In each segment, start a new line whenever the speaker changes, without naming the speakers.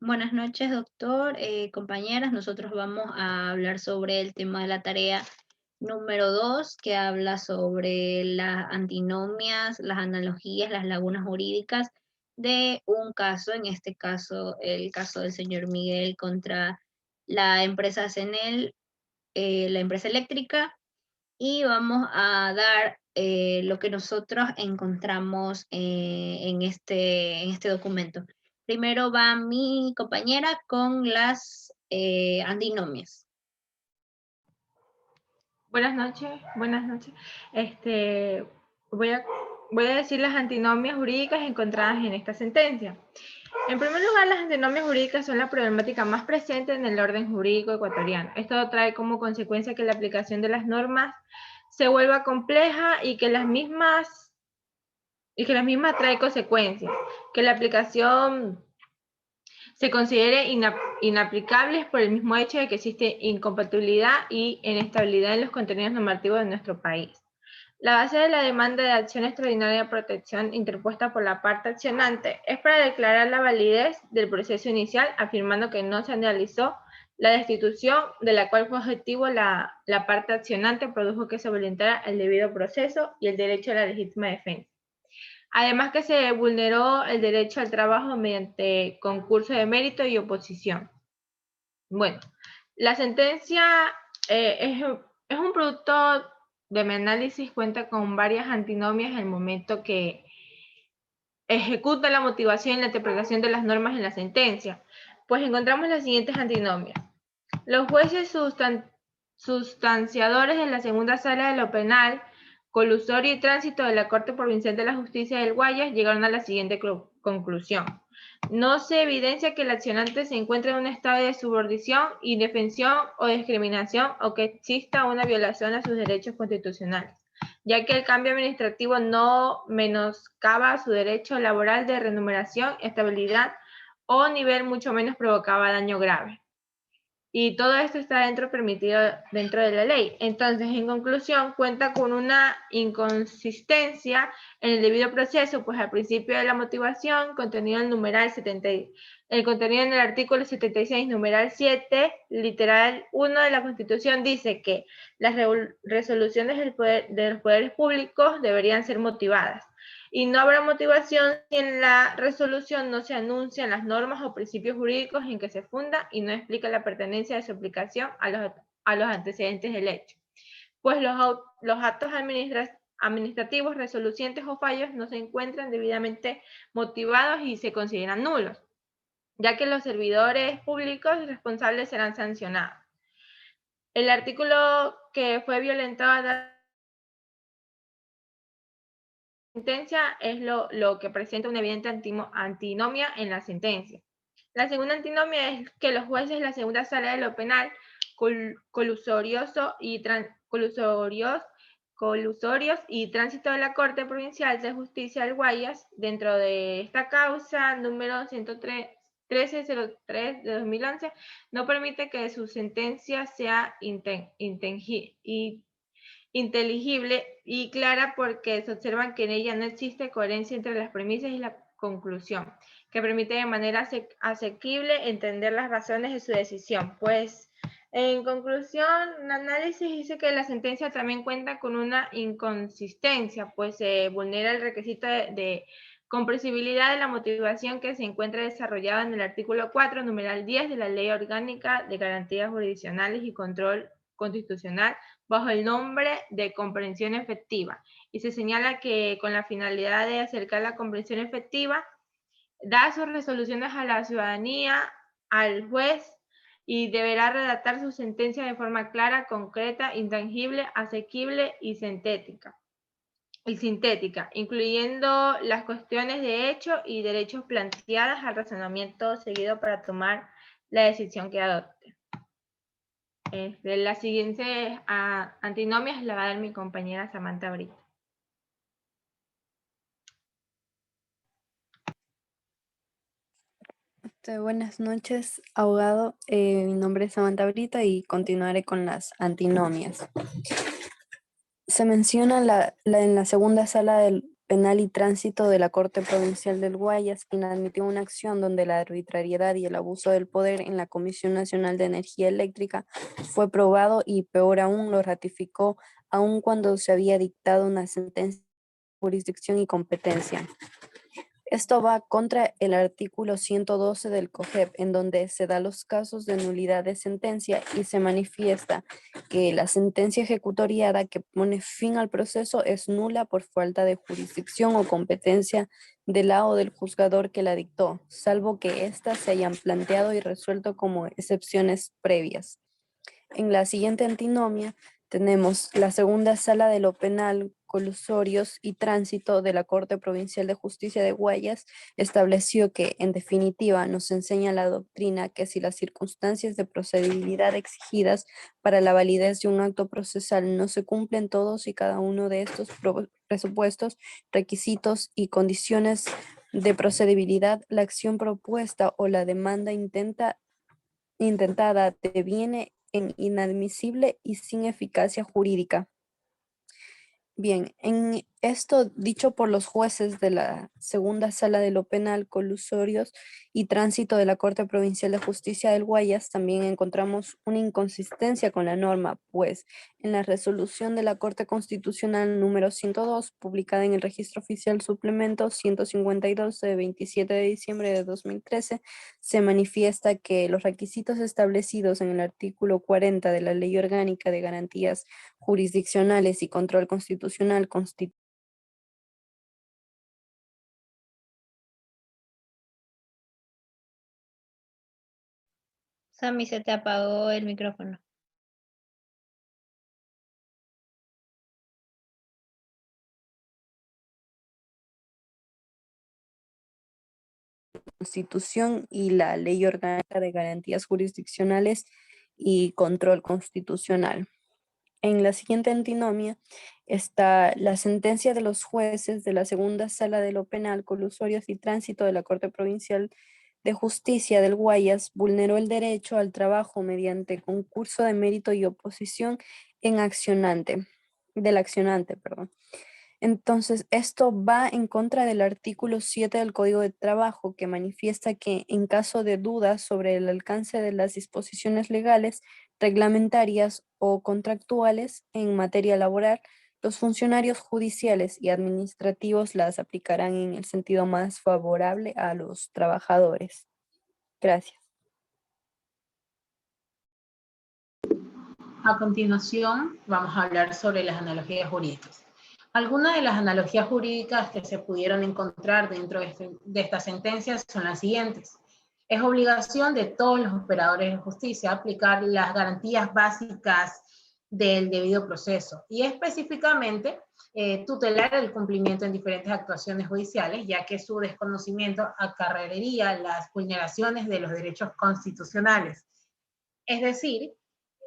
Buenas noches, doctor. Compañeras, nosotros vamos a hablar sobre el tema de la tarea número 2, que habla sobre las antinomias, las analogías, las lagunas jurídicas de un caso, en este caso, el caso del señor Miguel contra la empresa CENEL, la empresa eléctrica, y vamos a dar lo que nosotros encontramos en este documento. Primero va mi compañera con las antinomias.
Buenas noches, buenas noches. Este, voy a, voy a decir las antinomias jurídicas encontradas en esta sentencia. En primer lugar, las antinomias jurídicas son la problemática más presente en el orden jurídico ecuatoriano. Esto trae como consecuencia que la aplicación de las normas se vuelva compleja y que las mismas trae consecuencias, que la aplicación se considere inaplicables por el mismo hecho de que existe incompatibilidad y inestabilidad en los contenidos normativos de nuestro país. La base de la demanda de acción extraordinaria de protección interpuesta por la parte accionante es para declarar la validez del proceso inicial, afirmando que no se analizó la destitución de la cual fue objetivo la parte accionante, produjo que se violentara el debido proceso y el derecho a la legítima defensa. Además que se vulneró el derecho al trabajo mediante concurso de mérito y oposición. Bueno, la sentencia es un producto de mi análisis, cuenta con varias antinomias en el momento que ejecuta la motivación y la interpretación de las normas en la sentencia. Pues encontramos las siguientes antinomias. Los jueces sustanciadores de la segunda sala de lo penal, colusorio y tránsito de la Corte Provincial de la Justicia del Guayas llegaron a la siguiente conclusión. No se evidencia que el accionante se encuentre en un estado de subordinación, indefensión o discriminación o que exista una violación a sus derechos constitucionales, ya que el cambio administrativo no menoscaba su derecho laboral de remuneración, estabilidad o nivel, mucho menos provocaba daño grave. Y todo esto está permitido dentro de la ley. Entonces, en conclusión, cuenta con una inconsistencia en el debido proceso, pues al principio de la motivación, contenido en el contenido en el artículo 76, numeral 7, literal 1 de la Constitución, dice que las resoluciones de los poderes públicos deberían ser motivadas. Y no habrá motivación si en la resolución no se anuncian las normas o principios jurídicos en que se funda y no explica la pertenencia de su aplicación a los antecedentes del hecho. Pues los actos administrativos, resoluciones o fallos no se encuentran debidamente motivados y se consideran nulos, ya que los servidores públicos responsables serán sancionados. El artículo que fue violentado sentencia es lo que presenta una evidente antinomia en la sentencia. La segunda antinomia es que los jueces de la segunda sala de lo penal colusorios y tránsito de la Corte Provincial de Justicia del Guayas, dentro de esta causa número 1303 de 2011, no permite que su sentencia sea inteligible y clara porque se observan que en ella no existe coherencia entre las premisas y la conclusión, que permite de manera asequible entender las razones de su decisión. Pues, en conclusión, un análisis dice que la sentencia también cuenta con una inconsistencia, pues se vulnera el requisito de comprensibilidad de la motivación que se encuentra desarrollada en el artículo 4, numeral 10 de la Ley Orgánica de Garantías Jurisdiccionales y Control Constitucional, bajo el nombre de comprensión efectiva, y se señala que con la finalidad de acercar la comprensión efectiva, da sus resoluciones a la ciudadanía, al juez, y deberá redactar su sentencia de forma clara, concreta, intangible, asequible y sintética, incluyendo las cuestiones de hecho y derechos planteadas al razonamiento seguido para tomar la decisión que adopte. Las siguientes antinomias la va a dar mi compañera Samantha Brito.
Buenas noches, abogado. Mi nombre es Samantha Brita y continuaré con las antinomias. Se menciona en la segunda sala del Penal y Tránsito de la Corte Provincial del Guayas inadmitió una acción donde la arbitrariedad y el abuso del poder en la Comisión Nacional de Energía Eléctrica fue probado y, peor aún, lo ratificó, aun cuando se había dictado una sentencia de jurisdicción y competencia. Esto va contra el artículo 112 del COGEP, en donde se da los casos de nulidad de sentencia y se manifiesta que la sentencia ejecutoriada que pone fin al proceso es nula por falta de jurisdicción o competencia del lado del juzgador que la dictó, salvo que éstas se hayan planteado y resuelto como excepciones previas. En la siguiente antinomia tenemos la segunda sala de lo penal, colusorios y tránsito de la Corte Provincial de Justicia de Guayas estableció que, en definitiva, nos enseña la doctrina que si las circunstancias de procedibilidad exigidas para la validez de un acto procesal no se cumplen todos y cada uno de estos presupuestos, requisitos y condiciones de procedibilidad, la acción propuesta o la demanda intentada deviene en inadmisible y sin eficacia jurídica. Bien, en esto dicho por los jueces de la segunda sala de lo penal, colusorios y tránsito de la Corte Provincial de Justicia del Guayas, también encontramos una inconsistencia con la norma, pues en la resolución de la Corte Constitucional número 102, publicada en el Registro Oficial Suplemento 152 de 27 de diciembre de 2013, se manifiesta que los requisitos establecidos en el artículo 40 de la Ley Orgánica de Garantías Jurisdiccionales y Control Constitucional
Sammy, se te apagó el micrófono.
Constitución y la Ley Orgánica de Garantías Jurisdiccionales y Control Constitucional. En la siguiente antinomia está la sentencia de los jueces de la segunda sala de lo penal, colusorios y tránsito de la Corte Provincial de Justicia del Guayas vulneró el derecho al trabajo mediante concurso de mérito y oposición del accionante. Entonces, esto va en contra del artículo 7 del Código de Trabajo, que manifiesta que en caso de dudas sobre el alcance de las disposiciones legales, reglamentarias o contractuales en materia laboral, los funcionarios judiciales y administrativos las aplicarán en el sentido más favorable a los trabajadores. Gracias.
A continuación, vamos a hablar sobre las analogías jurídicas. Algunas de las analogías jurídicas que se pudieron encontrar dentro de estas sentencias son las siguientes. Es obligación de todos los operadores de justicia aplicar las garantías básicas del debido proceso y específicamente tutelar el cumplimiento en diferentes actuaciones judiciales, ya que su desconocimiento acarrearía las vulneraciones de los derechos constitucionales. Es decir,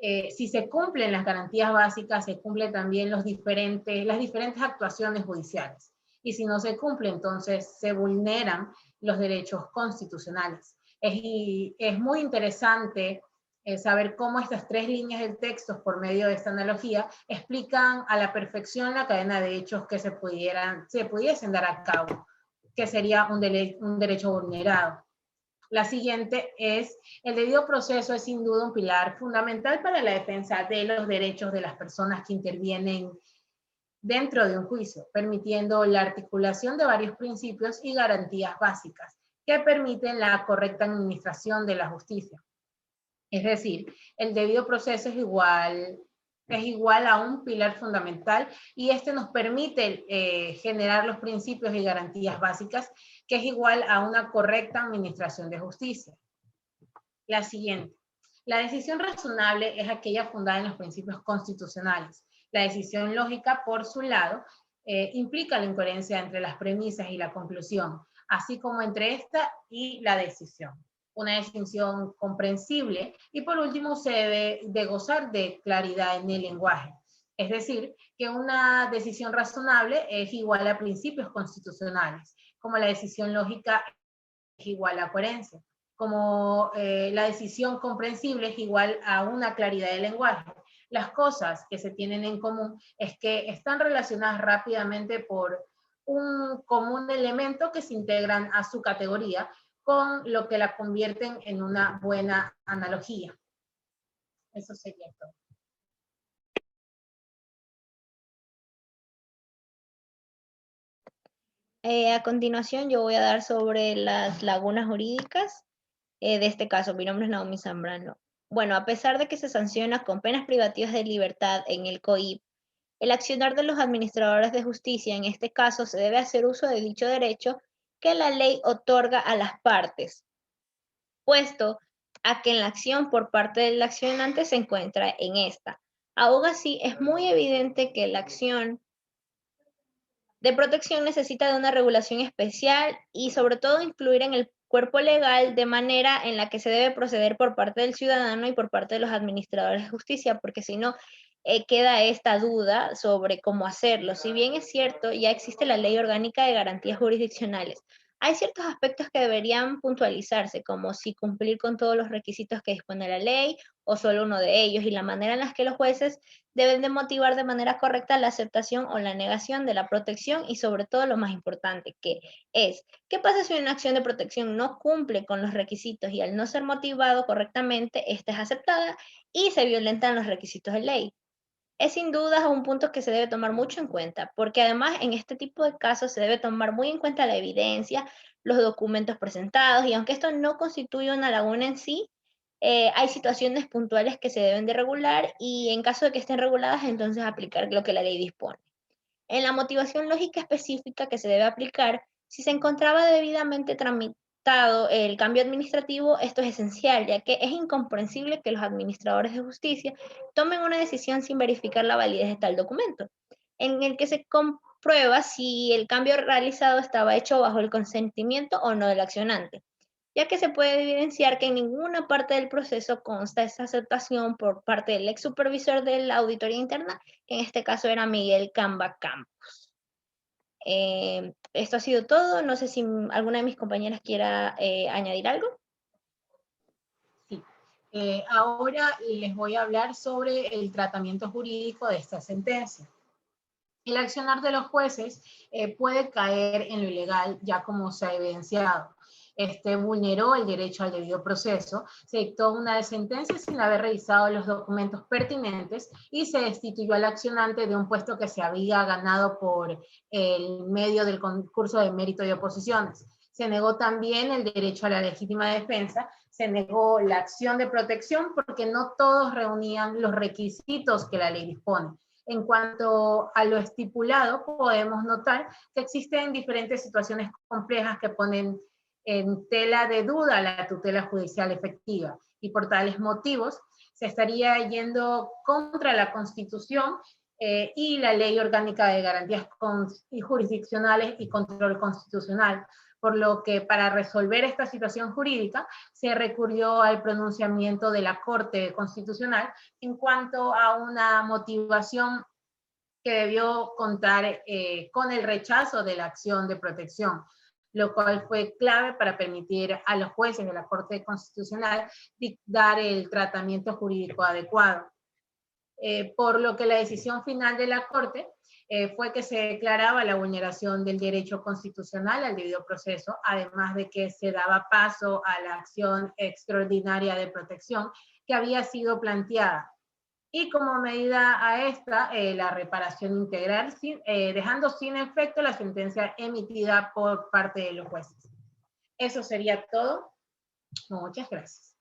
si se cumplen las garantías básicas, se cumplen también las diferentes actuaciones judiciales. Y si no se cumple, entonces se vulneran los derechos constitucionales. Es muy interesante saber cómo estas tres líneas del texto, por medio de esta analogía, explican a la perfección la cadena de hechos que se pudiesen dar a cabo, que sería un derecho vulnerado. La siguiente es, el debido proceso es sin duda un pilar fundamental para la defensa de los derechos de las personas que intervienen dentro de un juicio, permitiendo la articulación de varios principios y garantías básicas que permiten la correcta administración de la justicia. Es decir, el debido proceso es igual a un pilar fundamental y este nos permite generar los principios y garantías básicas, que es igual a una correcta administración de justicia. La siguiente. La decisión razonable es aquella fundada en los principios constitucionales. La decisión lógica, por su lado, implica la incoherencia entre las premisas y la conclusión, así como entre esta y la decisión. Una decisión comprensible y por último se debe de gozar de claridad en el lenguaje. Es decir, que una decisión razonable es igual a principios constitucionales, como la decisión lógica es igual a coherencia, como la decisión comprensible es igual a una claridad de lenguaje. Las cosas que se tienen en común es que están relacionadas rápidamente por
un común elemento que se integran a su categoría, con lo que la convierten en una buena analogía. Eso sería todo.
A continuación yo voy a dar sobre las lagunas jurídicas de este caso. Mi nombre es Naomi Zambrano. Bueno, a pesar de que se sanciona con penas privativas de libertad en el COIP, el accionar de los administradores de justicia en este caso se debe hacer uso de dicho derecho que la ley otorga a las partes, puesto a que en la acción por parte del accionante se encuentra en esta. Aún así, es muy evidente que la acción de protección necesita de una regulación especial y sobre todo incluir en el cuerpo legal de manera en la que se debe proceder por parte del ciudadano y por parte de los administradores de justicia, porque si no, queda esta duda sobre cómo hacerlo. Si bien es cierto, ya existe la Ley Orgánica de Garantías Jurisdiccionales, hay ciertos aspectos que deberían puntualizarse, como si cumplir con todos los requisitos que dispone la ley o solo uno de ellos, y la manera en la que los jueces deben de motivar de manera correcta la aceptación o la negación de la protección y sobre todo lo más importante, que es, ¿qué pasa si una acción de protección no cumple con los requisitos y al no ser motivado correctamente, esta es aceptada y se violentan los requisitos de ley? Es sin duda un punto que se debe tomar mucho en cuenta, porque además en este tipo de casos se debe tomar muy en cuenta la evidencia, los documentos presentados, y aunque esto no constituye una laguna en sí, hay situaciones puntuales que se deben de regular y en caso de que estén reguladas, entonces aplicar lo que la ley dispone. En la motivación lógica específica que se debe aplicar, si se encontraba debidamente tramitado el cambio administrativo, esto es esencial, ya que es incomprensible que los administradores de justicia tomen una decisión sin verificar la validez de tal documento, en el que se comprueba si el cambio realizado estaba hecho bajo el consentimiento o no del accionante, ya que se puede evidenciar que en ninguna parte del proceso consta esa aceptación por parte del ex supervisor de la auditoría interna, que en este caso era Miguel Camba Campos. Esto ha sido todo. No sé si alguna de mis compañeras quiera añadir algo.
Sí. Ahora les voy a hablar sobre el tratamiento jurídico de esta sentencia. El accionar de los jueces puede caer en lo ilegal, ya como se ha evidenciado. Este vulneró el derecho al debido proceso, se dictó una sentencia sin haber revisado los documentos pertinentes y se destituyó al accionante de un puesto que se había ganado por el medio del concurso de mérito y oposiciones. Se negó también el derecho a la legítima defensa, se negó la acción de protección porque no todos reunían los requisitos que la ley dispone. En cuanto a lo estipulado, podemos notar que existen diferentes situaciones complejas que ponen en tela de duda la tutela judicial efectiva, y por tales motivos se estaría yendo contra la Constitución y la Ley Orgánica de Garantías Jurisdiccionales y Control Constitucional, por lo que para resolver esta situación jurídica se recurrió al pronunciamiento de la Corte Constitucional en cuanto a una motivación que debió contar con el rechazo de la acción de protección, lo cual fue clave para permitir a los jueces de la Corte Constitucional dar el tratamiento jurídico adecuado. Por lo que la decisión final de la Corte fue que se declaraba la vulneración del derecho constitucional al debido proceso, además de que se daba paso a la acción extraordinaria de protección que había sido planteada. Y como medida a esta, la reparación integral, dejando sin efecto la sentencia emitida por parte de los jueces. Eso sería todo. Muchas gracias.